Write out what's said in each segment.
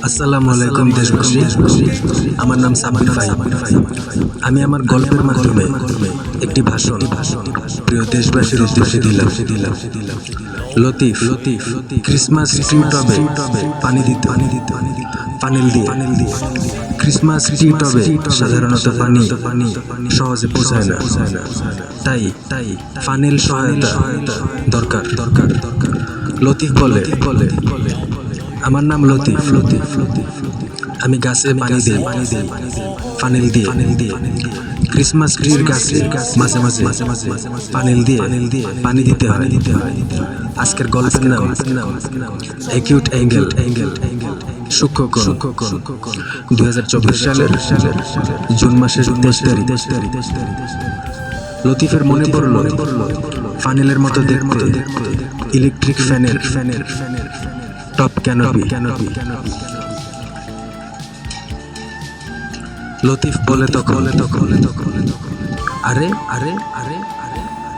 আসসালামু আলাইকুম দেশবাসী। আমার নাম সাব্বির ভাই। আমি আমার গল্পের মাধ্যমে একটি ভাষণ প্রিয় দেশবাসীর উদ্দেশ্যে দিলাম। লতিফ ক্রিসমাস ট্রি টবে পানি দিতে ফানেল দিয়ে। ক্রিসমাস ট্রি টবে সাধারণত পানি সহজে পৌঁছায় না, তাই ফানেল সহায়তা দরকার। লতিফ বলে, আমার নাম লতিফ। আমি গাছে পানি দিই ফানেল দিয়ে। ক্রিসমাস ট্রির গাছে মাঝে মাঝে ফানেল দিয়ে পানি দিতে হয়। আজকের গল্পের নাম অ্যাকিউট অ্যাঙ্গেল, সূক্ষ্মকোণ। 2024 সালের জুন মাসের 23 তারিখ। লতিফের মনে পড়ল ফানেলের মতো দেখতে ইলেকট্রিক ফ্যানের টপ ক্যানোপি। লতিফ বলে তখন, আরে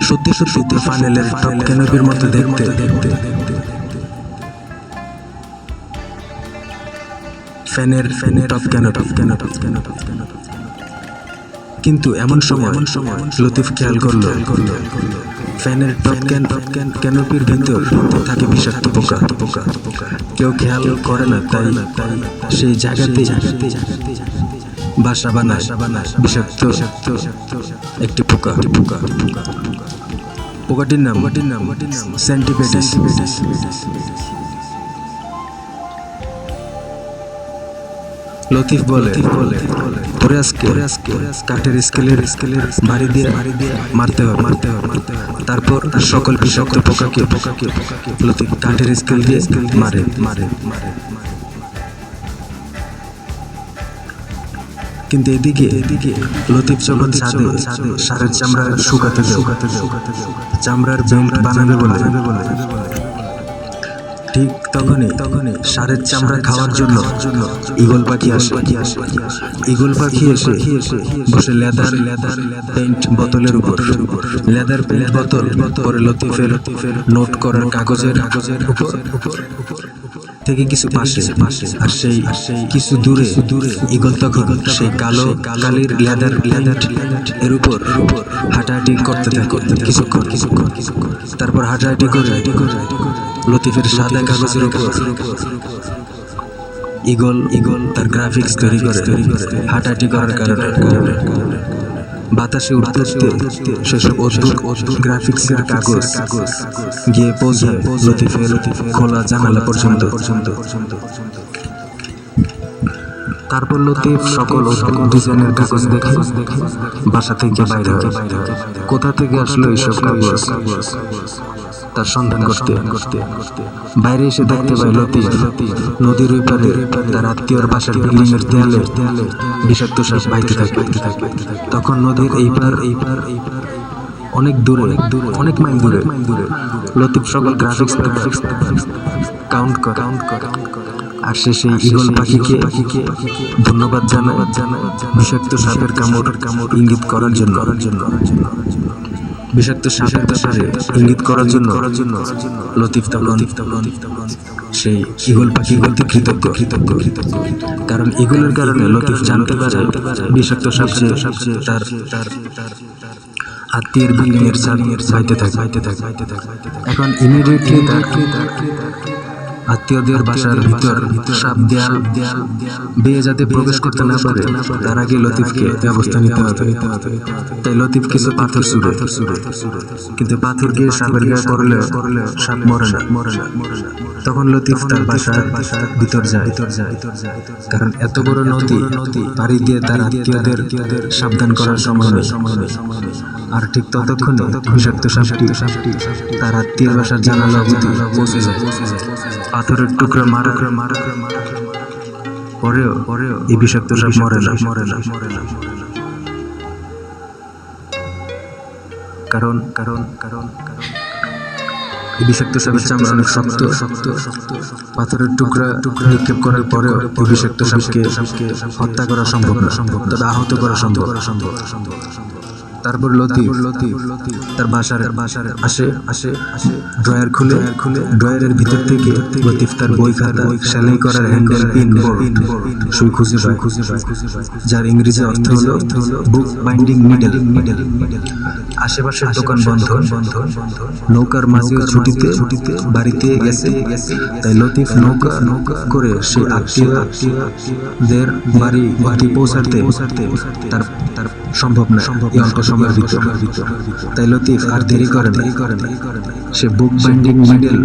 সত্যি তো ফানেলের টপ ক্যানোপির মতো দেখতে। ফ্যানের টপ ক্যানোপি। কিন্তু এমন সময় লতিফ খেয়াল করলো ফ্যানের টপ ক্যানোপির ভিতর থাকে বিষাক্ত পোকা। কেউ খেয়াল করে না, তাই সেই জায়গাতে বাসা বানায় বিষাক্ত একটি পোকা। পোকাটির নাম সেন্টিপেডিস। লতিফ বলে, তোরে আজকে কাঠের স্কেলের ভারী দিয়ে মারতে হবে। তারপর সকল বিষাক্ত পোকাকে লতিফ কাঠের স্কেল দিয়ে মারে। কিন্তু এদিকে লতিফ যখন ছাদে ষাঁড়ের চামড়া শুকাতে যায়, চামড়ার বেল্ট বানাবে বলে, ঠিক তখনই ষাঁড়ের চামড়া খাওয়ার জন্য ঈগল পাখি আসে। ঈগল পাখি এসে বসে লেদার পেইন্ট বোতলের উপর। লেদার পেইন্ট বোতল পরে লতিফের নোট করার কাগজের উপর থেকে কিছু পাশে, আর সেই কিছু দূরে ঈগল তখন সেই কালির লেদার এর উপর হাঁটাহাঁটি করতে থাকে কিছুক্ষণ। তারপর হাঁটাহাঁটি করে লতিফের সাদা কাগজের উপর ঈগল তার গ্রাফিক্স তৈরি করে। হাঁটাহাঁটি করার কারণে বাতাসে উঠতে সেসব অদ্ভুত গ্রাফিক্সের কাগজ গিয়ে পৌঁছায় লতিফের খোলা জানালা পর্যন্ত। তারপর লতিফ সকল ডিজাইনের কাগজ দেখে বাসা থেকে বাইরে হয়। কোথা থেকে আসলো এইসব কাগজ তার সন্ধান করতে বাইরে এসে দেখতে পায় লতিফ নদীর ওই পারে তার আত্মীয়র বাসার বিল্ডিং এর দেয়ালে বিষাক্ত সাপ বাইতে থাকে। তখন নদীর এই পার অনেক দূরে, অনেক মাইল দূরে লতিফ সকল গ্রাফিক্স কাউন্ট করে। আর সে সেই ঈগল পাখিকে ধন্যবাদ জানায় বিষাক্ত সাপের কামড় ইঙ্গিত করার জন্য। বিষাক্ত সাপের ব্যাপারে ইঙ্গিত করার জন্য লতিফ তখন সেই ঈগল পাখি বলতে কৃতজ্ঞ। কারণ ঈগলের কারণে লতিফ জানতে পারে বিষাক্ত সাপ তার আত্মীয়ের বিল্ডিং এর ছাইতে থাকে। এখন ইমিডিয়েটলি তার আত্মীয়দের বাসার ভিতর সাপ দেয়াল বেয়ে যাতে প্রবেশ করতে না পারে তার আগে লতিফকে ব্যবস্থা নিতে হবে। তাই লতিফ কিছু পাথর ছুড়ে, কিন্তু পাথর গিয়ে সাপের গায়ে পড়লে সাপ মরে না। তখন লতিফ তার বাসার ভিতর যায়, কারণ এত বড় নদী পাড়ি দিয়ে তার আত্মীয়দের সাবধান করার সময় নেই। আর ঠিক ততক্ষণে বিষাক্ত সাপটি তার আত্মীয়ের বাসার জানালা অবধি পৌঁছে যায়। পাথরের টুকরা মারা পরেও এই বিষাক্ত সাপ মরে না। কারণ এই বিষাক্ত সাপের চামড়া অনেক শক্ত। পাথরের টুকরা নিক্ষেপ করার পরেও এই বিষাক্ত সাপকে হত্যা করা সম্ভব না, তবে আহত করা সম্ভব। তারপর লতিফ তার বাসার আসে ড্রয়ার খুলে ড্রয়ারের ভিতর থেকে লতিফ তার বই খাতা সেলাই করার হ্যান্ডেল পিন সুই খুঁজে পায়, যার ইংরেজি অর্থ হলো বুক বাইন্ডিং নিডেল। আশেপাশের দোকান বন্ধ, নৌকার মাঝিও ছুটিতে বাড়িতে গেছে, তাই লতিফ নৌকা করে সে আত্মীয়দের বাড়ি পৌঁছাতে তার সম্ভব না এই অল্প সময়ের ভিতর। তাই লতিফ আর দেরি করে না, সে বুক বাইন্ডিং নিডেল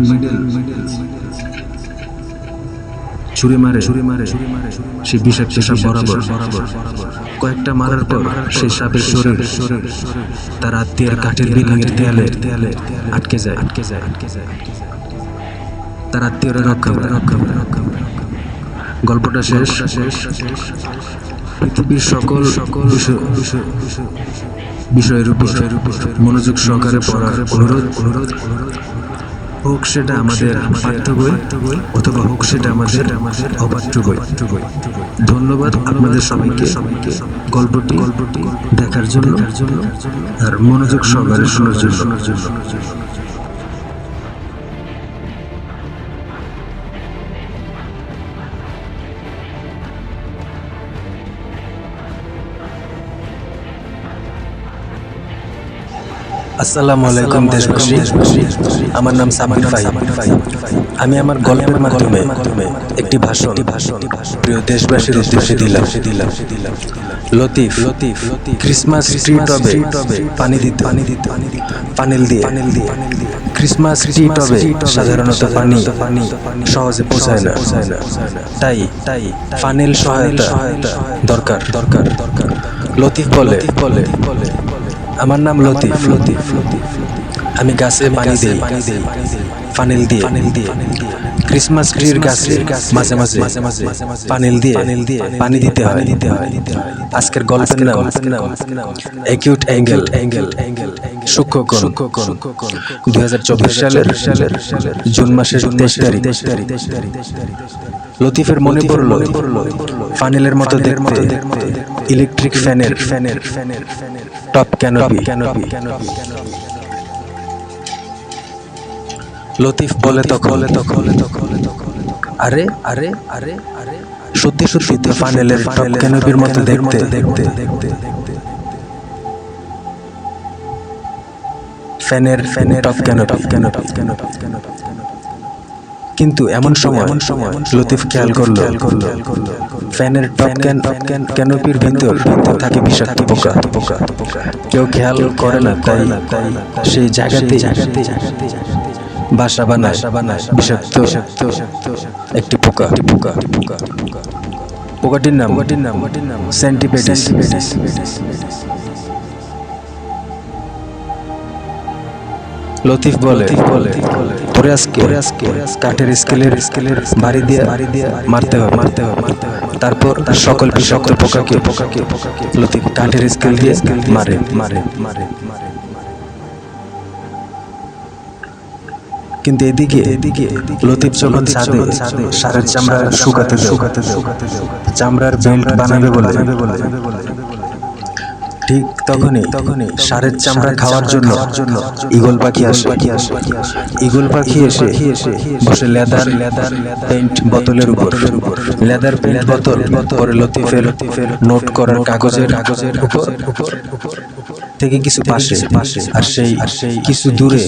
ছুরি মারে সে বিষাক্ত সাপ বরাবর। কয়েকটা মারার পর সেই সাপের শরীর তার আত্মীয়ের কাঠের বিল্ডিং এর দেয়ালে আটকে যায়। তার আত্মীয়রা রক্ষা করে। গল্পটা শেষ। পৃথিবীর সকল বিষয়ের উপর মনোযোগ সহকারে পড়ার অনুরোধ, হোক সেটা আমাদের পাঠ্য বই অথবা হোক সেটা আমাদের অপাঠ্য বই। ধন্যবাদ আপনাদের সবাইকে গল্পটি দেখার জন্য আর মনোযোগ সহকারে শোনার জন্য। আসসালামু আলাইকুম দেশবাসী, আমার নাম সাব্বির ভাই। আমি আমার গল্পের মাধ্যমে একটি ভাষণ প্রিয় দেশবাসীর উদ্দেশ্যে দিলাম। লতিফ ক্রিসমাস ট্রি টবে পানি দিত পানিল দিয়ে। ক্রিসমাস ট্রি টবে সাধারণত পানি সহজে পৌঁছায় না, তাই পানিল সহায়তা দরকার। লতিফ বলে, আমার নাম লতিফ, আমি গাছে পানি দেই পানিল দিয়ে। ক্রিসমাস ট্রির গাছে মাঝে মাঝে পানিল দিয়ে পানি দিতে হয়। আজকের গল্পের নাম অ্যাকিউট অ্যাঙ্গেল সূক্ষ্মকোণ। 2024 সালের জুন মাসের 23 তারিখ। লতিফের মনে পড়ল ফানেলের মতো দেখতে ইলেকট্রিক ফ্যানের টপ ক্যানোপি। লতিফ বলে তখন, আরে সত্যি তো ফানেলের টপ ক্যানোপির মতো দেখতে। ফ্যানের টপ ক্যানোপি। কিন্তু এমন সময় লতিফ খেয়াল করল ফ্যানের টপ ক্যানোপির ভিতর থাকে বিষাক্ত পোকা। কেউ খেয়াল করে না, তাই সেই জায়গাতে বাসা বানায় বিষাক্ত একটি পোকা। পোকাটির নাম সেন্টিপেডিস। লতিফ বলে, তোরে আজকে কাঠের স্কেলের বাড়ি দিয়ে মারতে হবে। তারপর সকল বিষাক্ত পোকাকে লতিফ কাঠের স্কেল দিয়ে মারে। কিন্তু এদিকে লতিফ যখন ছাদে ষাঁড়ের চামড়া শুকাতে দেয়, চামড়ার বেল্ট বানাবে বলে, ঠিক তখনই ষাঁড়ের চামড়া খাওয়ার জন্য ঈগল পাখি আসে। ঈগল পাখি এসে বসে লেদার পেইন্ট বোতলের উপর। লেদার পেইন্ট বোতল পরে লতিফের নোট করার কাগজের উপর থেকে কিছু পাশে, আর সেই কিছু দূরে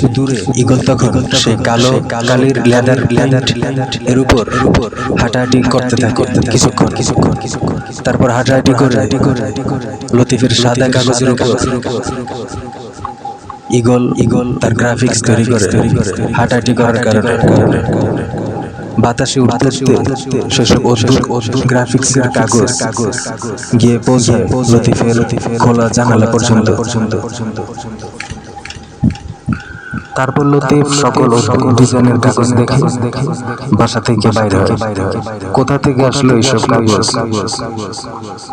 ঈগল তখন সেই কালির লেদার এর উপর হাঁটাহাঁটি করতে থাকে কিছুক্ষণ। তারপর হাঁটাহাঁটি করে লতিফের সাদা কাগজের উপর ঈগল তার গ্রাফিক্স তৈরি করে। হাঁটাহাঁটি করার কারণে বাতাসে উঠতে সেসব অদ্ভুত গ্রাফিক্সের কাগজ গিয়ে পৌঁছায় লতিফের খোলা জানালা পর্যন্ত। তারপর লতিফ সকল ডিজাইনের কাগজ দেখে বাসা থেকে বাইরে হয়। কোথা থেকে আসলো এইসব কাগজ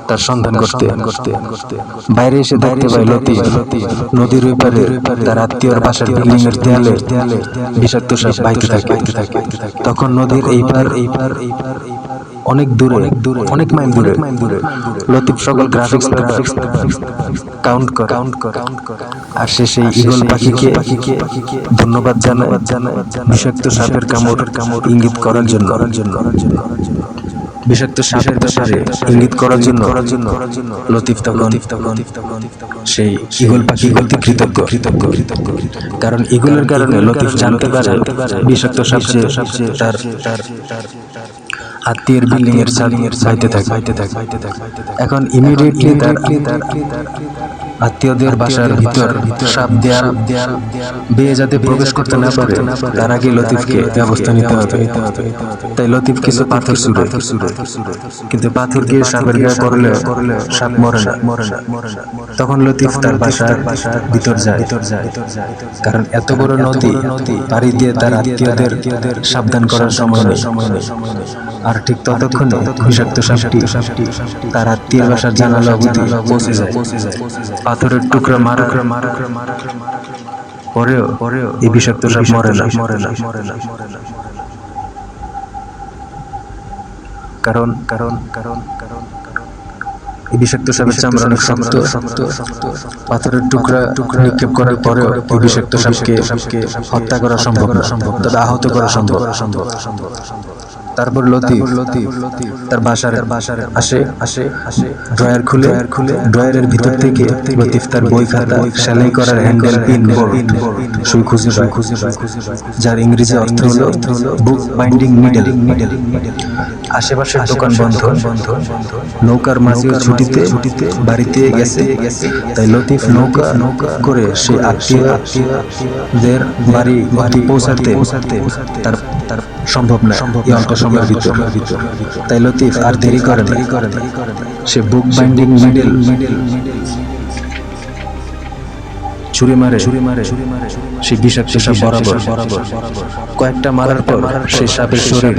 তার সন্ধান করতে বাইরে এসে দেখতে পায় লতিফ নদীর ওই পারে তার আত্মীয়র বাসার বিল্ডিং এর দেয়ালে বিষাক্ত সাপ বাইতে থাকে। তখন নদীর এই পার অনেক দূরে অনেক মাইল দূরে লতিফ সকল গ্রাফিক্স কাউন্ট করে আর সে সেই ঈগল পাখিকে ধন্যবাদ জানায় বিষাক্ত সাপের কামড় ইঙ্গিত করার জন্য বিষাক্ত সাপের ব্যাপারে ইঙ্গিত করার জন্য লতিফ তখন সেই ঈগল পাখি প্রতি কৃতজ্ঞ কারণ ঈগলের কারণে লতিফ জানতে পারে বিষাক্ত সাপ যে তার আত্মীয়ের বিল্ডিং এর ছাইতে থাকে এখন ইমিডিয়েটলি তার আত্মীয়দের বাসার ভিতর সাপ দেয়াল বেয়ে যাতে প্রবেশ করতে না পারে তার আগে লতিফকে ব্যবস্থা নিতে হবে। তাই লতিফ কিছু পাথর ছুড়ে, কিন্তু পাথর দিয়ে সাপের গায়ে পড়লে সাপ মরে না। তখন লতিফ তার বাসার ভিতর যায়, কারণ এত বড় নদী পাড়ি দিয়ে তার আত্মীয়দের সাবধান করার সময় নেই। আর ঠিক ততক্ষণে বিষাক্ত সাপটি তার আত্মীয়ের বাসার জানালা অবধি পৌঁছে যায়। পাথরের টুকরা মারা পরেও এই বিষাক্ত সাপ মরে না। কারণ এই বিষাক্ত সাপের চামড়া অনেক শক্ত। পাথরের টুকরা নিক্ষেপ করার পরেও এই বিষাক্ত সাপকে হত্যা করা সম্ভব না, তবে আহত করা সম্ভব। তারপর লতিফ তার বাসার আসে ড্রয়ার খুলে ড্রয়ারের ভিতর থেকে লতিফ তার বই খাতা সেলাই করার হ্যান্ডেল পিন সুই খুঁজে পায়, যার ইংরেজি অর্থ হলো বুক বাইন্ডিং নিডেল। আশেপাশের দোকান বন্ধ, নৌকার মাঝিও ছুটিতে বাড়িতে গেছে। তাই লতিফ নৌকা করে সে আত্মীয়দের বাড়ি পৌঁছাতে তার সম্ভব না এই অল্প সময়ের ভিতর। তাই লতিফ আর দেরি করে না, সে বুক বাইন্ডিং নিডেল ছুরি মারে সেই বিষাক্ত সাপ বরাবর। কয়েকটা মারার পর সেই সাপের শরীর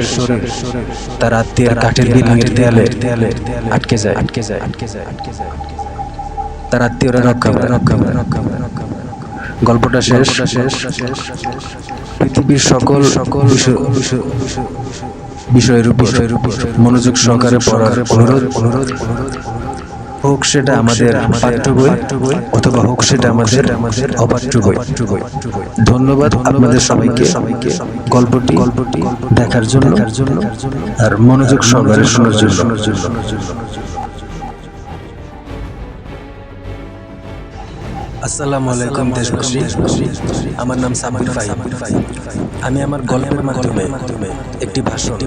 তার আত্মীয়ের কাঠের বিল্ডিং এর দেয়ালে আটকে যায়। তার আত্মীয়রা রক্ষা করে। গল্পটা শেষ। পৃথিবীর সকল বিষয়ের উপর মনোযোগ সহকারে পড়ার অনুরোধ, হোক সেটা আমাদের পাঠ্য বই অথবা হোক সেটা আমাদের অপাঠ্য বই। ধন্যবাদ আপনাদের সবাইকে গল্পটি দেখার জন্য আর মনোযোগ সহকারে শোনার জন্য। আসসালামু আলাইকুম দেশবাসী, আমার নাম সাব্বির ফাহিম। আমি আমার গল্পের মাধ্যমে একটি ভাষণ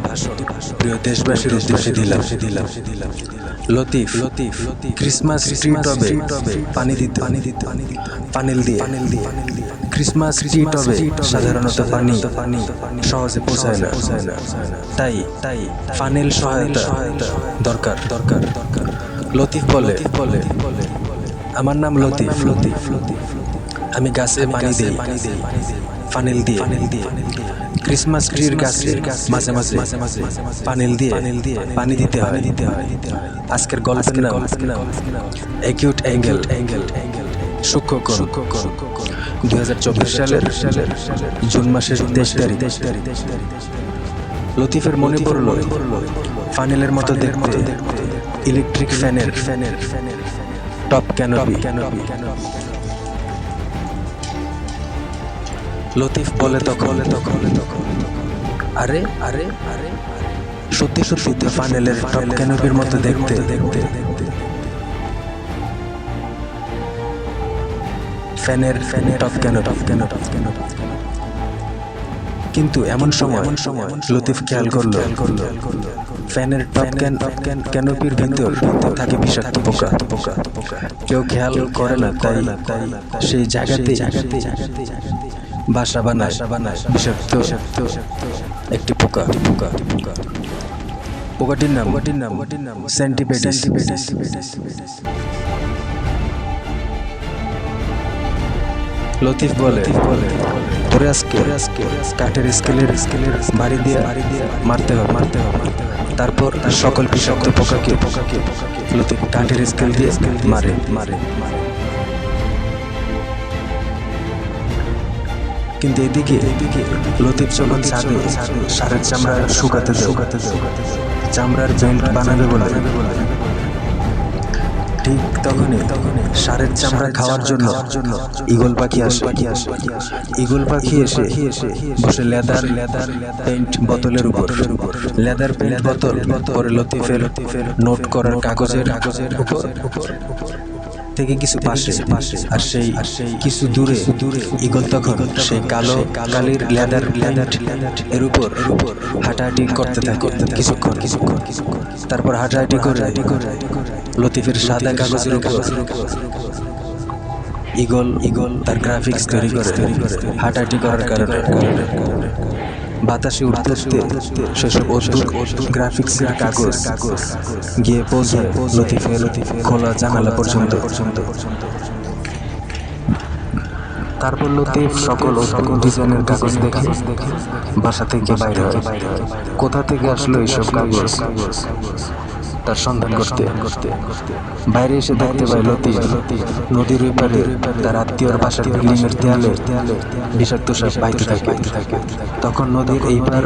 প্রিয় দেশবাসীর উদ্দেশ্যে দিলাম। লতিফ ক্রিসমাস ট্রি টবে পানি দিত পানিল দিয়ে। ক্রিসমাস ট্রি টবে সাধারণত পানি সহজে পৌঁছায় না, তাই ফানেল সহায়তা দরকার। লতিফ বলে, আমার নাম লতিফ, আমি গাছে পানি দিই ফানেল দিয়ে। ক্রিসমাস ট্রির গাছে মাঝে মাঝে পানিল দিয়ে পানি দিতে হয়। আজকের গল্পের নাম অ্যাকিউট অ্যাঙ্গেল সূক্ষ্ম কোণ। 2024 সালের জুন মাসের 23 তারিখ। লতিফের মনে পড়ল ফানেলের মতো দেখতে ইলেকট্রিক ফ্যানের টপ ক্যানোপি। লতিফ বলে তখন, আরে সত্যি তো ফানেলের টপ ক্যানোপির মতো দেখতে। ফ্যানের টপ ক্যানোপি। কিন্তু এমন সময় লতিফ খেয়াল করলো ফ্যানের টপ ক্যানোপির ভিতর থাকে বিষাক্ত পোকা। কেউ খেয়াল করে না, তাই সেই জায়গাতে বাসা বানায় বিষাক্ত একটি পোকা। পোকাটির নাম সেন্টিপেডিস। লতিফ বলে, তোরে আজকে কাঠের স্কেলের বাড়ি দিয়ে মারতে হবে। তারপর সকল বিষাক্ত পোকাকে লতিফ কাঠের স্কেল দিয়ে মারে। কিন্তু এদিকে লতিফ যখন ছাদে ষাঁড়ের চামড়া শুকাতে যায়, চামড়ার বেল্ট বানাবে বলে। ঠিক তখনই ষাঁড়ের চামড়া খাওয়ার জন্য ঈগল পাখি আসে। ঈগল পাখি এসে বসে লেদার পেইন্ট বোতলের উপর। লেদার পেইন্ট বোতল পরে লতিফের নোট করার কাগজের উপর থেকে কিছু পাশে, আর সেই কিছু দূরে ঈগল তখন সেই কালো কালির লেদার এর উপর হাঁটাহাঁটি করতে থাকে কিছুক্ষণ। তারপর হাঁটাহাঁটি করে লতিফের সাদা কাগজের উপর ঈগল তার গ্রাফিক্স তৈরি করে। হাঁটাহাঁটি করার কারণে বাতাসে উঠতে সেসব অদ্ভুত গ্রাফিক্সের কাগজ গিয়ে পৌঁছায় লতিফের খোলা জানালা পর্যন্ত। তারপর লতিফ সকল ডিজাইনের কাগজ দেখে বাসা থেকে বাইরে হয়। কোথা থেকে আসলো এইসব কাগজ তার সন্ধান করতে বাইরে এসে দেখতে পায় লতিফ নদীর ওই পারে তার আত্মীয়র বাসার বিল্ডিং এর দেয়ালে বিষাক্ত সাপ বাইতে থাকে। তখন নদীর এই পার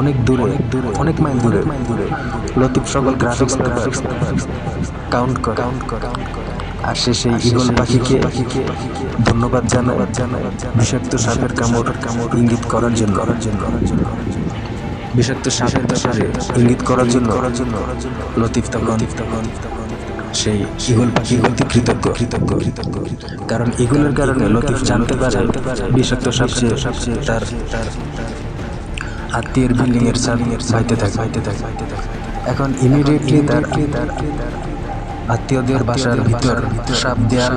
অনেক দূরে, অনেক মাইল দূরে লতিফ সকল গ্রাফিক্স কাউন্ট করে। আর সে সেই ঈগল পাখিকে ধন্যবাদ জানায় বিষাক্ত সাপের কামড় ইঙ্গিত করার জন্য। বিষাক্ত সাপের ব্যাপারে ইঙ্গিত করার জন্য লতিফ তখন সেই ঈগল পাখির প্রতি কৃতজ্ঞ। কারণ ঈগলের কারণে লতিফ জানতে পারে বিষাক্ত সাপ তার আত্মীয়ের বিল্ডিং এর ছাদ বাইতে থাকে। এখন ইমিডিয়েটলি তার আত্মীয়দের বাসার ভিতর সাপ দেয়াল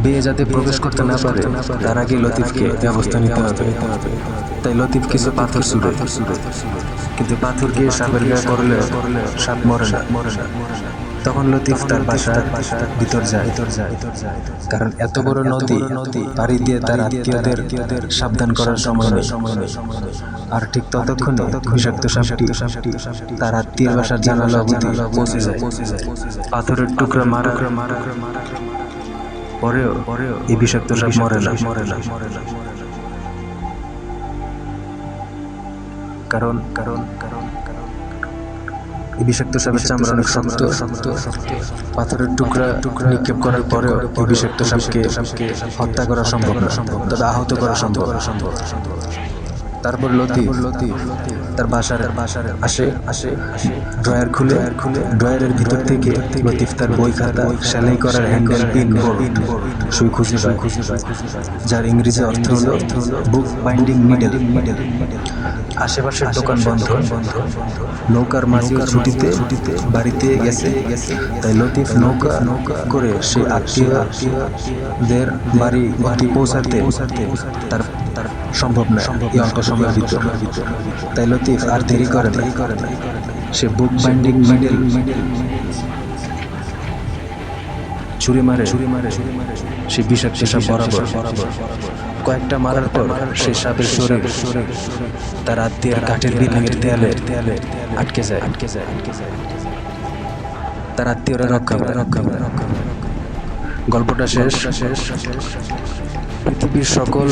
বেয়ে যাতে প্রবেশ করতে না পারে তার আগে লতিফকে ব্যবস্থা নিতে হবে। তাই লতিফ কিছু পাথর ছুড়ে, কিন্তু পাথর গিয়ে সাপের গায়ে পড়লে সাপ মরে না। তখন লতিফ তার বাসার ভিতর যায়, কারণ এত বড় নদী পাড়ি দিয়ে তার আত্মীয়দের সাবধান করার সময় নেই। আর ঠিক ততক্ষণে বিষাক্ত সাপটি তার আত্মীয়ের বাসার জানালা অবধি পৌঁছে যায়। পাথরের টুকরা মারা পরেও এই বিষাক্ত সাপ মরে না। কারণ এই বিষাক্ত সাপের চামড়া অনেক শক্ত। পাথরের টুকরা নিক্ষেপ করার পরেও এই বিষাক্ত সাপকে হত্যা করা সম্ভব না, তবে আহত করা সম্ভব। তারপর লতিফ তার বাসার আসে ড্রয়ার খুলে ড্রয়ারের ভিতর থেকে লতিফ তার বই খাতা, সেলাই করার হ্যান্ডেল, পিন, বোল্ট, সুই খুঁজে পায়, যার ইংরেজি অর্থ হলো বুক বাইন্ডিং নিডেল। আশেপাশের দোকান বন্ধ, নৌকার মাঝি ছুটিতে বাড়িতে গেছে। তাই লতিফ নৌকা করে সে আত্মীয়দের বাড়ি পৌঁছাতে তার সম্ভব না এই অল্প সময়ের ভিতর। তাই লতিফ আর দেরি করে না, সে বুক বাইন্ডিং নিডেল ছুরি মারে সে বিষাক্ত সাপ বরাবর। কয়েকটা মারার পর সে সাপের শরীর তার আত্মীয়ের কাঠের বিল্ডিংয়ের দেয়ালে আটকে যায়। তার আত্মীয়রা রক্ষা করে। গল্পটা শেষ। পৃথিবীর সকল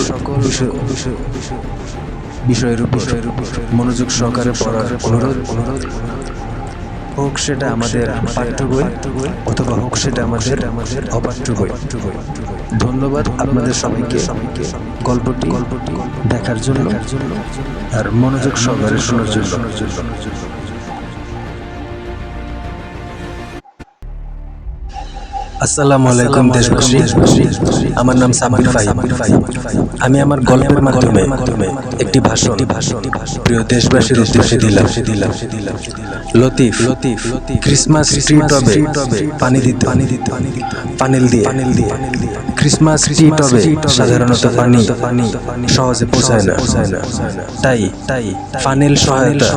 বিষয়ের উপর মনোযোগ সহকারে পড়ার অনুরোধ, হোক সেটা আমাদের পাঠ্য বই অথবা হোক সেটা আমাদের অপাঠ্য বই। ধন্যবাদ আপনাদের সবাইকে গল্পটি দেখার জন্য আর মনোযোগ সহকারে শোনার জন্য। আসসালামু আলাইকুম দেশবাসী, আমার নাম সাব্বির ফাহিম। আমি আমার গল্পের মাধ্যমে একটি ভাষণ প্রিয় দেশবাসীর উদ্দেশ্যে দিলাম। লতিফ ক্রিসমাস ট্রি টবে পানি দিত ফানেল দিয়ে। ক্রিসমাস ট্রি টবে সাধারণত পানি সহজে পৌঁছায় না, তাই ফানেল সহায়তা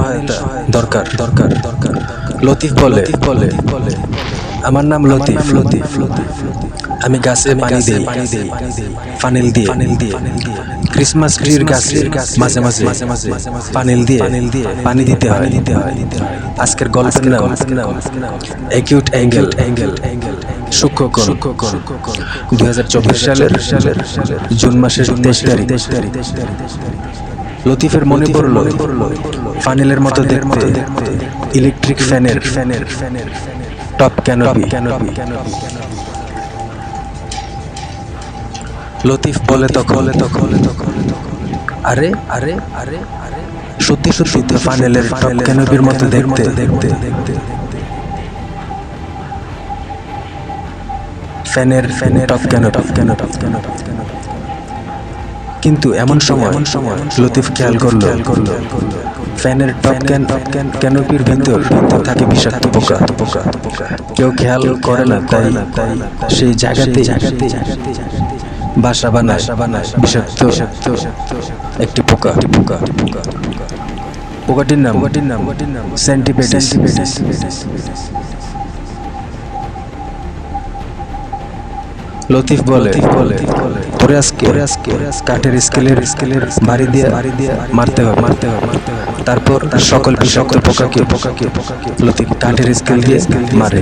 দরকার। লতিফ বলে, আমার নাম লতিফ, আমি গাছে পানি দেই ফানেল দিয়ে। ক্রিসমাস ট্রির গাছে মাঝে মাঝে ফানেল দিয়ে পানি দিতে হয়। আজকের গল্পের নাম অ্যাকিউট অ্যাঙ্গেল, সূক্ষ্মকোণ। 2024 সালের জুন মাসের 23 তারিখ। লতিফের মনে পড়ল ফানেলের মতো দেখতে ইলেকট্রিক ফ্যানের টপ ক্যানোপি। লতিফ বলে তখন, আরে আরে আরে আরে সত্যি সত্যি তো ফানেলের টপ ক্যানোপির মতো দেখতে। ফ্যানের টপ ক্যানোপি। কিন্তু এমন সময় লতিফ খেয়াল করলো ফ্যানের টপ ক্যানোপির ভিতর থাকে বিষাক্ত পোকা। কেউ খেয়াল করে না, তাই সেই জায়গাতে বাসা বানায় বিষাক্ত একটি পোকা। পোকাটির নাম সেন্টিপেডিস। লতিফ বলে, তোরে আজকে কাঠের স্কেলের ভারী দিয়ে মারতে হবে। তারপর সকল বিষাক্ত পোকাকে লতিফ কাঠের স্কেল দিয়ে মারে।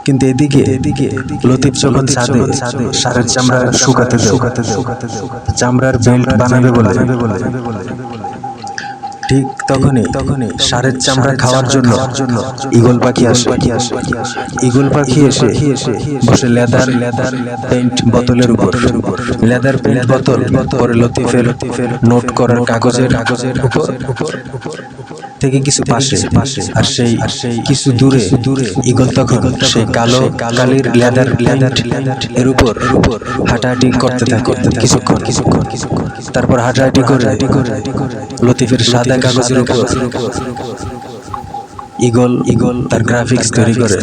কিন্তু এদিকে লতিফ যখন ছাদে ষাঁড়ের চামড়া শুকাতে দেয়, চামড়ার বেল্ট বানাবে বলে, ঠিক তখনই ষাঁড়ের চামড়া খাওয়ার জন্য ঈগল পাখি আসে। ঈগল পাখি এসে বসে লেদার পেইন্ট বোতলের উপর। লেদার পেইন্ট বোতল পরে লতিফের নোট করার কাগজের উপর থেকে কিছু পাশে, আর সেই কিছু দূরে ঈগল তখন সেই কালো কালির লেদার এর উপর হাঁটাহাঁটি করতে থাকে কিছুক্ষণ। তারপর হাঁটাহাঁটি করে লতিফের সাদা কাগজের উপর ঈগল তার গ্রাফিক্স তৈরি করে।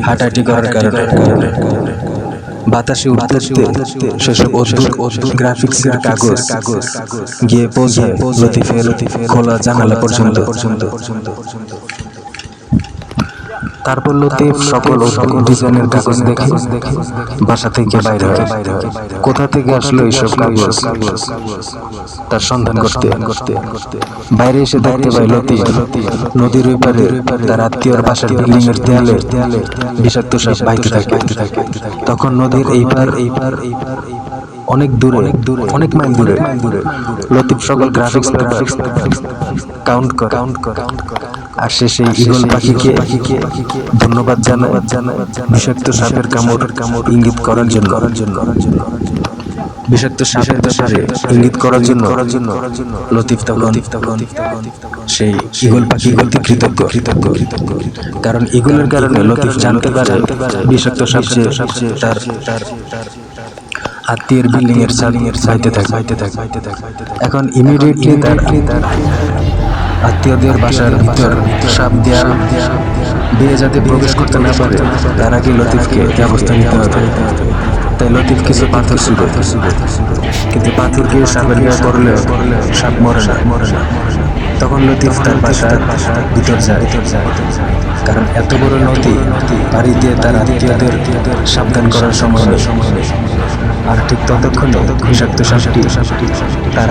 হাঁটাহাঁটি করার কারণে বাতাসে উঠতে সেসব অদ্ভুত গ্রাফিক্সের কাগজ গিয়ে পৌঁছায় লতিফের খোলা জানালা পর্যন্ত। তারপর লতিফ সকল ডিজাইনের কাগজ দেখে বাসা থেকে বাইরে হয়। কোথা থেকে আসলো এইসব কাগজ তার সন্ধান করতে বাইরে এসে দেখতে পায় লতিফ নদীর ওই পারে তার আত্মীয়র বাসার বিল্ডিং এর দেয়ালে বিষাক্ত সাপ বাইতে থাকে। তখন নদীর এই পার অনেক দূরে, অনেক মাইল দূরে লতিফ সকল গ্রাফিক্স পেপার কাউন্ট করে। আর সে সেই ঈগল পাখিকে ধন্যবাদ জানায় বিষাক্ত সাপের কামড় ইঙ্গিত করার জন্য। বিষাক্ত সাপের ব্যাপারে ইঙ্গিত করার জন্য লতিফ তখন সেই ঈগল পাখি কৃতজ্ঞ। কারণ ঈগলের কারণে লতিফ জানতে পারে বিষাক্ত সাপ তার আত্মীয়ের বিল্ডিং এর সাইতে থাকে। এখন ইমিডিয়েটলি তার আত্মীয়দের বাসার ভিতর সাপ দিয়ে যাতে প্রবেশ করতে না পারে তার আগে লতিফকে ব্যবস্থা নিতে হবে। তাই লতিফ কিছু পাথর ছুড়ে, কিন্তু পাথরকে সাপের গায়ে করলে সাপ মরে না। তখন লতিফ তার বাসার ভিতর যায়, কারণ এত বড় নদী পাড়ি দিয়ে তার আত্মীয়দের সাবধান করার সময় নেই। আর ঠিক ততক্ষণে বিষাক্ত সাপটি তার